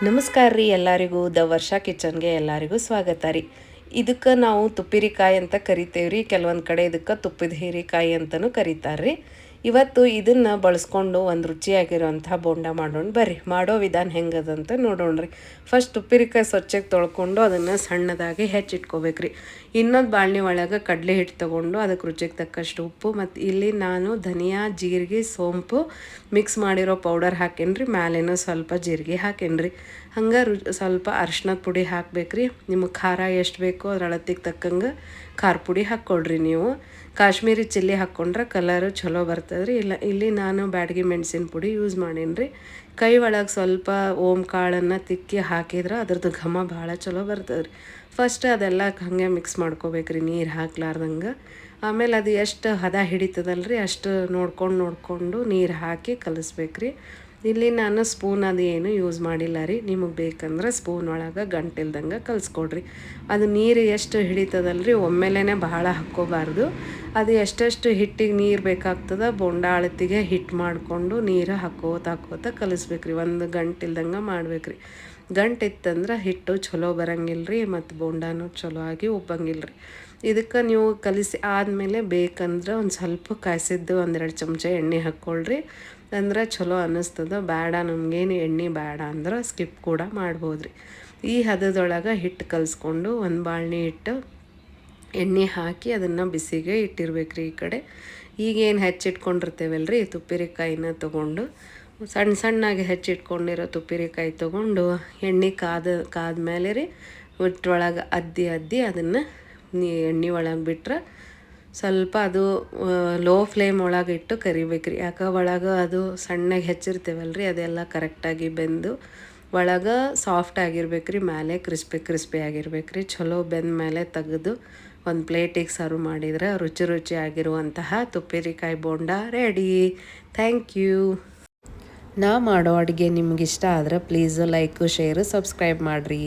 ನಮಸ್ಕಾರ ರೀ ಎಲ್ಲರಿಗೂ ದ ವರ್ಷ ಕಿಚನ್ಗೆ ಎಲ್ಲರಿಗೂ ಸ್ವಾಗತ ರೀ. ಇದಕ್ಕೆ ನಾವು ತುಪ್ಪಿರಿಕಾಯಿ ಅಂತ ಕರಿತೇವೆ ರೀ. ಕೆಲವೊಂದು ಕಡೆ ಇದಕ್ಕೆ ತುಪ್ಪದ ಹೀರೆಕಾಯಿ ಅಂತಲೂ ಕರೀತಾರೆ ರೀ. ಇವತ್ತು ಇದನ್ನು ಬಳಸ್ಕೊಂಡು ಒಂದು ರುಚಿಯಾಗಿರೋಂಥ ಬೋಂಡ ಮಾಡೋಣ ಬರ್ರಿ. ಮಾಡೋ ವಿಧಾನ ಹೆಂಗದಂತ ನೋಡೋಣ ರೀ. ಫಸ್ಟ್ ತುಪ್ಪಿರಿಕಾಯಿ ಸ್ವಚ್ಛಗೆ ತೊಳ್ಕೊಂಡು ಅದನ್ನು ಸಣ್ಣದಾಗಿ ಹೆಚ್ಚಿಟ್ಕೋಬೇಕು ರೀ. ಇನ್ನೊಂದು ಬಾಣಲೆ ಒಳಗೆ ಕಡಲೆ ಹಿಟ್ಟು ತೊಗೊಂಡು ಅದಕ್ಕೆ ರುಚಿಗೆ ತಕ್ಕಷ್ಟು ಉಪ್ಪು ಮತ್ತು ಇಲ್ಲಿ ನಾನು ಧನಿಯಾ ಜೀರಿಗೆ ಸೋಂಪು ಮಿಕ್ಸ್ ಮಾಡಿರೋ ಪೌಡರ್ ಹಾಕೇನಿ ರೀ. ಮ್ಯಾಲೇನೂ ಸ್ವಲ್ಪ ಜೀರಿಗೆ ಹಾಕೇನಿ ರೀ. ಹಂಗೆ ಸ್ವಲ್ಪ ಅರ್ಶಿನದ ಪುಡಿ ಹಾಕ್ಬೇಕ್ರಿ. ನಿಮಗೆ ಖಾರ ಎಷ್ಟು ಬೇಕೋ ಅದ್ರ ಅಳತೆಗೆ ತಕ್ಕಂಗೆ ಖಾರ ಪುಡಿ ಹಾಕ್ಕೊಳ್ರಿ. ನೀವು ಕಾಶ್ಮೀರಿ ಚಿಲ್ಲಿ ಹಾಕ್ಕೊಂಡ್ರೆ ಕಲರು ಚಲೋ ಬರ್ತದೆ ರೀ. ಇಲ್ಲಿ ನಾನು ಬ್ಯಾಡಗಿ ಮೆಣಸಿನ ಪುಡಿ ಯೂಸ್ ಮಾಡೀನಿ ರೀ. ಕೈ ಒಳಗೆ ಸ್ವಲ್ಪ ಓಮ್ ಕಾಳನ್ನು ತಿಕ್ಕಿ ಹಾಕಿದ್ರೆ ಅದ್ರದ್ದು ಘಮ ಭಾಳ ಚಲೋ ಬರ್ತದೆ ರೀ. ಫಸ್ಟ್ ಅದೆಲ್ಲ ಹಾಗೆ ಮಿಕ್ಸ್ ಮಾಡ್ಕೋಬೇಕ್ರಿ ನೀರು ಹಾಕ್ಲಾರ್ದಂಗೆ. ಆಮೇಲೆ ಅದು ಎಷ್ಟು ಹದ ಹಿಡಿತದಲ್ರಿ ಅಷ್ಟು ನೋಡ್ಕೊಂಡು ನೀರು ಹಾಕಿ ಕಲಿಸ್ಬೇಕ್ರಿ. ಇಲ್ಲಿ ನಾನು ಸ್ಪೂನ್ ಅದು ಏನು ಯೂಸ್ ಮಾಡಿಲ್ಲ ರೀ. ನಿಮಗೆ ಬೇಕಂದ್ರೆ ಸ್ಪೂನ್ ಒಳಗೆ ಗಂಟಿಲ್ದಂಗೆ ಕಲಿಸ್ಕೊಡ್ರಿ. ಅದು ನೀರು ಎಷ್ಟು ಹಿಡಿತದಲ್ರಿ ಒಮ್ಮೆಲೇ ಬಹಳ ಹಾಕ್ಕೋಬಾರ್ದು. ಅದು ಎಷ್ಟೆಷ್ಟು ಹಿಟ್ಟಿಗೆ ನೀರು ಬೇಕಾಗ್ತದೆ ಬೋಂಡ ಅಳತಿಗೆ ಹಿಟ್ಟು ಮಾಡಿಕೊಂಡು ನೀರು ಹಾಕೋತ ಕಲಿಸ್ಬೇಕ್ರಿ. ಒಂದು ಗಂಟಿಲ್ದಂಗೆ ಮಾಡ್ಬೇಕ್ರಿ. ಗಂಟಿತ್ತಂದ್ರೆ ಹಿಟ್ಟು ಚಲೋ ಬರಂಗಿಲ್ಲ ರೀ ಮತ್ತು ಬೋಂಡನೂ ಚಲೋ ಆಗಿ ಉಬ್ಬಂಗಿಲ್ಲ ರೀ. ಇದಕ್ಕೆ ನೀವು ಕಲಿಸಿ ಆದಮೇಲೆ ಬೇಕಂದ್ರೆ ಒಂದು ಸ್ವಲ್ಪ ಕಾಯಿಸಿದ್ದು 1-2 ಚಮಚ ಎಣ್ಣೆ ಹಾಕ್ಕೊಳ್ರಿ. ಅಂದ್ರೆ ಚಲೋ ಅನ್ನಿಸ್ತದೆ. ಬೇಡ ನಮಗೇನು ಎಣ್ಣೆ ಬೇಡ ಅಂದ್ರೆ ಸ್ಕಿಪ್ ಕೂಡ ಮಾಡ್ಬೋದು ರೀ. ಈ ಹದದೊಳಗೆ ಹಿಟ್ಟು ಕಲಿಸ್ಕೊಂಡು ಒಂದು ಬಾಳ್ನೆ ಇಟ್ಟು ಎಣ್ಣೆ ಹಾಕಿ ಅದನ್ನು ಬಿಸಿಗೆ ಇಟ್ಟಿರ್ಬೇಕ್ರಿ. ಈ ಕಡೆ ಈಗೇನು ಹೆಚ್ಚಿಟ್ಕೊಂಡಿರ್ತೇವಲ್ಲ ರೀ ತುಪ್ಪಿರಿಕಾಯಿನ ತೊಗೊಂಡು ಸಣ್ಣಗೆ ಹೆಚ್ಚಿಟ್ಕೊಂಡಿರೋ ತುಪ್ಪಿರಿಕಾಯಿ ತೊಗೊಂಡು ಎಣ್ಣೆ ಕಾದ್ಮೇಲೆ ರೀ ಒಟ್ಟೊಳಗೆ ಅದ್ದಿ ಅದನ್ನು ಎಣ್ಣೆ ಒಳಗೆ ಬಿಟ್ರೆ ಸ್ವಲ್ಪ ಅದು ಲೋ ಫ್ಲೇಮ್ ಒಳಗೆ ಇಟ್ಟು ಕರಿಬೇಕ್ರಿ. ಯಾಕೆ ಒಳಗೆ ಅದು ಸಣ್ಣಗೆ ಹೆಚ್ಚಿರ್ತೇವಲ್ರಿ ಅದೆಲ್ಲ ಕರೆಕ್ಟಾಗಿ ಬೆಂದು ಒಳಗೆ ಸಾಫ್ಟ್ ಆಗಿರ್ಬೇಕ್ರಿ. ಮೇಲೆ ಕ್ರಿಸ್ಪಿ ಆಗಿರ್ಬೇಕ್ರಿ. ಚಲೋ ಬೆಂದ ಮೇಲೆ ತೆಗೆದು ಒಂದು ಪ್ಲೇಟಿಗೆ ಸರ್ವ್ ಮಾಡಿದ್ರೆ ರುಚಿಯಾಗಿರುವಂತಹ ತುಪ್ಪಿರಿಕಾಯಿ ಬೋಂಡ ರೆಡಿ. Thank you. ನಾ ಮಾಡೋ ಅಡುಗೆ ನಿಮ್ಗೆ ಇಷ್ಟ ಆದರೆ ಪ್ಲೀಸ್ ಲೈಕ್ ಶೇರ್ ಸಬ್ಸ್ಕ್ರೈಬ್ ಮಾಡಿರಿ.